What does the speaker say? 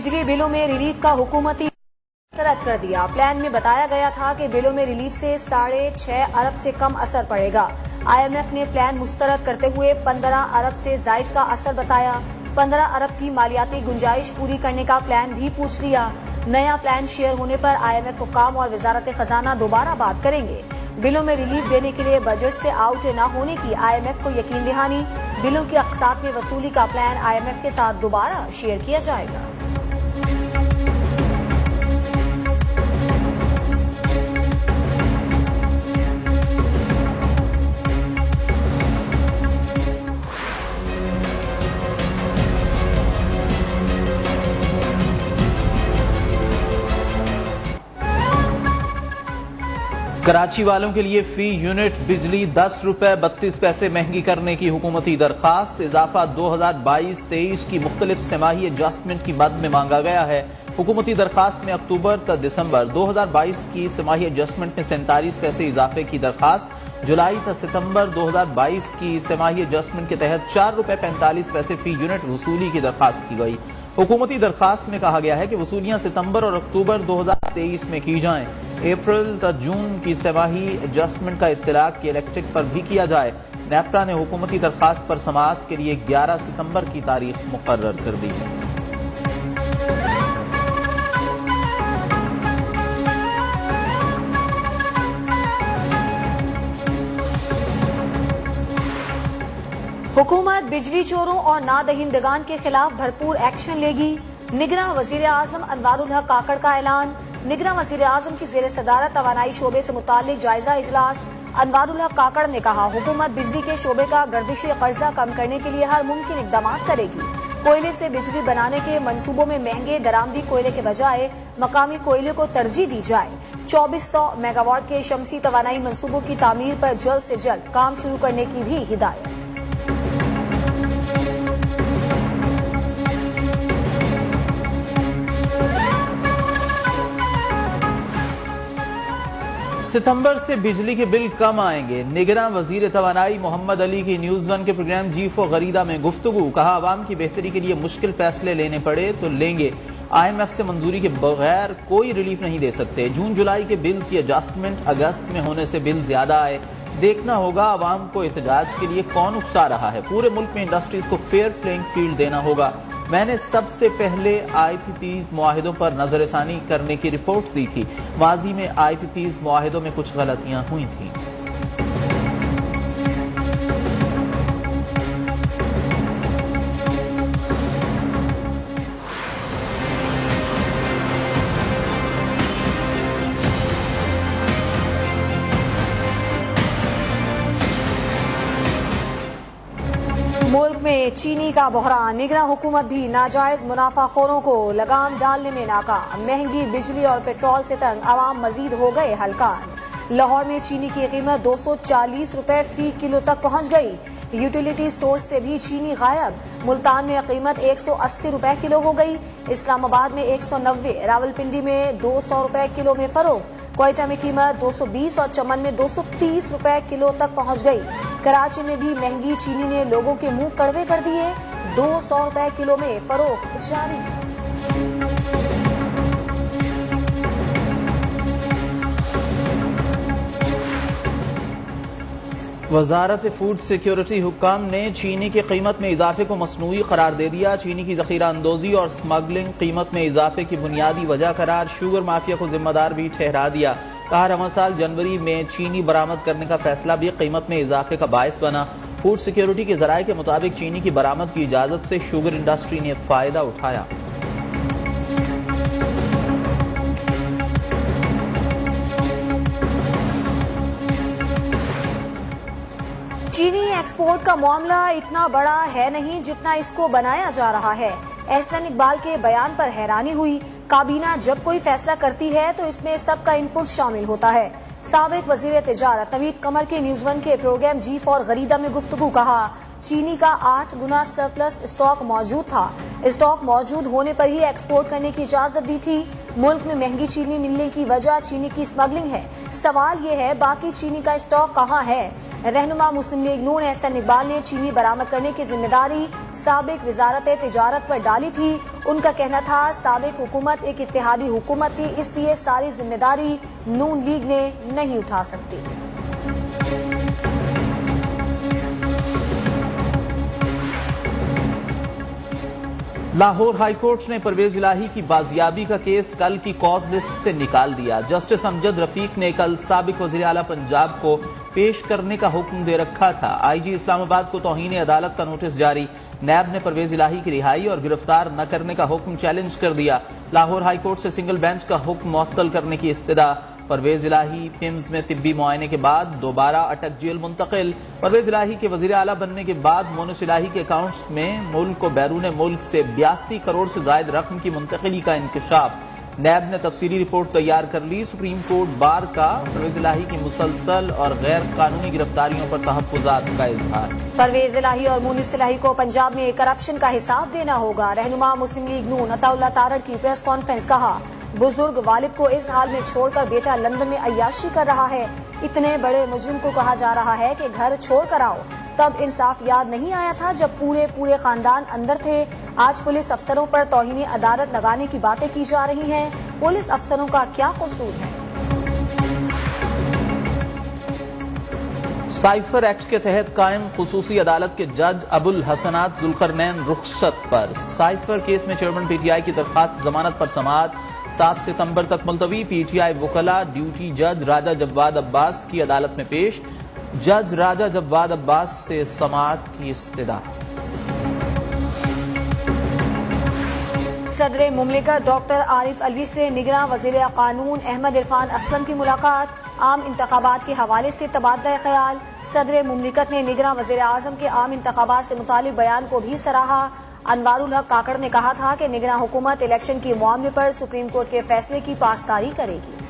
बिजली बिलों में रिलीफ का हुकूमती रद्द कर दिया। प्लान में बताया गया था कि बिलों में रिलीफ से 6.5 अरब से कम असर पड़ेगा। IMF ने प्लान मुस्तरद करते हुए 15 अरब से जायद का असर बताया। 15 अरब की मालियाती गुंजाइश पूरी करने का प्लान भी पूछ लिया। नया प्लान शेयर होने पर IMF हुकाम और वजारत खजाना दोबारा बात करेंगे। बिलों में रिलीफ देने के लिए बजट से आउट न होने की IMF को यकीन दहानी। बिलों की अक़सात में वसूली का प्लान IMF के साथ दोबारा शेयर किया जाएगा। कराची वालों के लिए फी यूनिट बिजली 10 रुपए 32 पैसे महंगी करने की हुकूमती दरखास्त। इजाफा 2022-23 की मुख्तलिफ सेमाही एडजस्टमेंट की मद में मांगा गया है। हुकूमती दरखास्त में अक्टूबर तक दिसंबर 2022 की सेमाही एडजस्टमेंट में 47 पैसे इजाफे की दरखास्त। जुलाई तक सितंबर 2022 की सेमाही एडजस्टमेंट के तहत 4 रुपए 45 पैसे फी यूनिट वसूली की दरखास्त की गई। हुकूमती दरखास्त में कहा गया है कि वसूलियां सितंबर और अक्टूबर 2023 में की जाएं। अप्रैल तक जून की सेमाही एडजस्टमेंट का इत्तलाक की इलेक्ट्रिक पर भी किया जाए। नेपरा ने हुकूमती दरखास्त पर समाअत के लिए 11 सितंबर की तारीख मुकर्रर कर दी है। हुकूमत बिजली चोरों और नादहिंदगान के खिलाफ भरपूर एक्शन लेगी। निगरां वजीर आजम अनवारुल हक काकड़ का ऐलान। निगरां वजीर आजम की जेर सदारत तवानाई शोबे से मुतालिक जायजा इजलास। अनवारुल हक काकड़ ने कहा, हुकूमत बिजली के शोबे का गर्दिशी कर्जा कम करने के लिए हर मुमकिन इकदाम करेगी। कोयले से बिजली बनाने के मंसूबों में महंगे दरामदी कोयले के बजाय मकामी कोयले को तरजीह दी जाए। 2400 मेगावाट के शमसी तवानाई मंसूबों की तामीर पर जल्द से जल्द काम शुरू करने की भी हिदायत। सितंबर से बिजली के बिल कम आएंगे। निगरां वजीर तवानाई मोहम्मद अली की न्यूज 1 के प्रोग्राम G4 गरीदा में गुफ्तगू। कहा, आवाम की बेहतरी के लिए मुश्किल फैसले लेने पड़े तो लेंगे। IMF से मंजूरी के बगैर कोई रिलीफ नहीं दे सकते। जून जुलाई के बिल की एडजस्टमेंट अगस्त में होने से बिल ज्यादा आए। देखना होगा आवाम को एहतजाज के लिए कौन उकसा रहा है। पूरे मुल्क में इंडस्ट्रीज को फेयर प्लेइंग फील्ड देना होगा। मैंने सबसे पहले IPPs मुआहिदों पर नजरसानी करने की रिपोर्ट दी थी। माजी में IPPs मुआहिदों में कुछ गलतियां हुई थी। मुल्क में चीनी का बहरान। निगरां हुकूमत भी नाजायज मुनाफाखोरों को लगाम डालने में नाकाम। महंगी बिजली और पेट्रोल से तंग आवाम मजीद हो गए हलकान। लाहौर में चीनी की कीमत 240 रुपए फी किलो तक पहुंच गई। यूटिलिटी स्टोर से भी चीनी गायब। मुल्तान में कीमत 180 रुपए किलो हो गई। इस्लामाबाद में 190, रावलपिंडी में 200 रुपए किलो में फरोख्त। क्वेटा में कीमत 220 और चमन में 230 रुपए किलो तक पहुंच गई। कराची में भी महंगी चीनी ने लोगों के मुंह कड़वे कर दिए। 200 रुपए किलो में फरोख्त जारी। वजारत फूड सिक्योरिटी हुक्काम ने चीनी की कीमत में इजाफे को मसनूई करार दे दिया। चीनी की जखीरा अंदोजी और स्मगलिंग कीमत में इजाफे की बुनियादी वजह करार शुगर माफिया को जिम्मेदार भी ठहरा दिया। कहा, रवां साल जनवरी में चीनी बरामद करने का फैसला भी कीमत में इजाफे का बायस बना। फूड सिक्योरिटी के जराये के मुताबिक चीनी की बरामद की इजाजत से शुगर इंडस्ट्री ने फायदा उठाया। चीनी एक्सपोर्ट का मामला इतना बड़ा है नहीं जितना इसको बनाया जा रहा है। एहसन इकबाल के बयान पर हैरानी हुई। काबीना जब कोई फैसला करती है तो इसमें सबका इनपुट शामिल होता है। साबिक वजीर तिजारत नवीद कमर के न्यूज 1 के प्रोग्राम G4 गरीदा में गुफ्तगू। कहा, चीनी का 8 गुना सरप्लस स्टॉक मौजूद था। स्टॉक मौजूद होने पर ही एक्सपोर्ट करने की इजाजत दी थी। मुल्क में महंगी चीनी मिलने की वजह चीनी की स्मगलिंग है। सवाल ये है, बाकी चीनी का स्टॉक कहाँ है? रहनुमा मुस्लिम लीग नून एहसन इकबाल ने चीनी बरामद करने की जिम्मेदारी साबिक वजारत तिजारत पर डाली थी। उनका कहना था साबिक हुकूमत एक इत्तेहादी हुकूमत थी, इसलिए सारी जिम्मेदारी नून लीग ने नहीं उठा सकती। लाहौर हाईकोर्ट ने परवेज इलाही की बाजियाबी का केस कल की कॉज लिस्ट से निकाल दिया। जस्टिस अमजद रफीक ने कल साबिक वज़ीर आला पंजाब को पेश करने का हुक्म दे रखा था। आईजी इस्लामाबाद को तौहीन अदालत का नोटिस जारी। नैब ने परवेज इलाही की रिहाई और गिरफ्तार न करने का हुक्म चैलेंज कर दिया। लाहौर हाईकोर्ट से सिंगल बेंच का हुक्म मुअत्तल करने की इस्तदा। परवेज इलाही पिम्स में तिब्बी मुआयने के बाद दोबारा अटक जेल मुंतकिल। परवेज इलाही के वजीर आला बनने के बाद मोनिस इलाही के अकाउंट्स में मुल्क व बैरून मुल्क से 82 करोड़ से जायद रकम की मुंतकिली का इंकशाफ। नैब ने तफसीली रिपोर्ट तैयार कर ली। सुप्रीम कोर्ट बार का परवेज इलाही की मुसलसल और गैर कानूनी गिरफ्तारियों पर तहफ्फुजात का इजहार। परवेज इलाही और मोनिस इलाही को पंजाब में करप्शन का हिसाब देना होगा। रहनुमा मुस्लिम लीग नून अताउल्लाह तारड़ की प्रेस कॉन्फ्रेंस। कहा बुजुर्ग वालिद को इस हाल में छोड़कर बेटा लंदन में अय्याशी कर रहा है। इतने बड़े मुजरिम को कहा जा रहा है कि घर छोड़ कर आओ। तब इंसाफ याद नहीं आया था जब पूरे खानदान अंदर थे। आज पुलिस अफसरों पर तौहीन अदालत लगाने की बातें की जा रही हैं। पुलिस अफसरों का क्या कसूर है? साइफर एक्ट के तहत कायम खुसूसी अदालत के जज अबुल हसनात जुल्करनैन रुखसत पर। साइफर केस में चेयरमैन पीटीआई की दरखास्त जमानत पर समाअत 7 सितंबर तक मुलतवी। पीटीआई वकला ड्यूटी जज राजा जव्वाद अब्बास की अदालत में पेश। जज राजा जव्वाद अब्बास से समाअत की इस्तदा। सदर मुमलिकत डॉक्टर आरिफ अलवी से निगरां वजीर कानून अहमद इरफान असलम की मुलाकात। आम इंतखाबात के हवाले से तबादला ख्याल। सदर मुमलिकत ने निगरां वजीर आजम के आम इंतखाबात से मुतालिक बयान को भी सराहा। अनवारुल हक काकड़ ने कहा था कि निगरां हुकूमत इलेक्शन के मामले पर सुप्रीम कोर्ट के फैसले की पासदारी करेगी।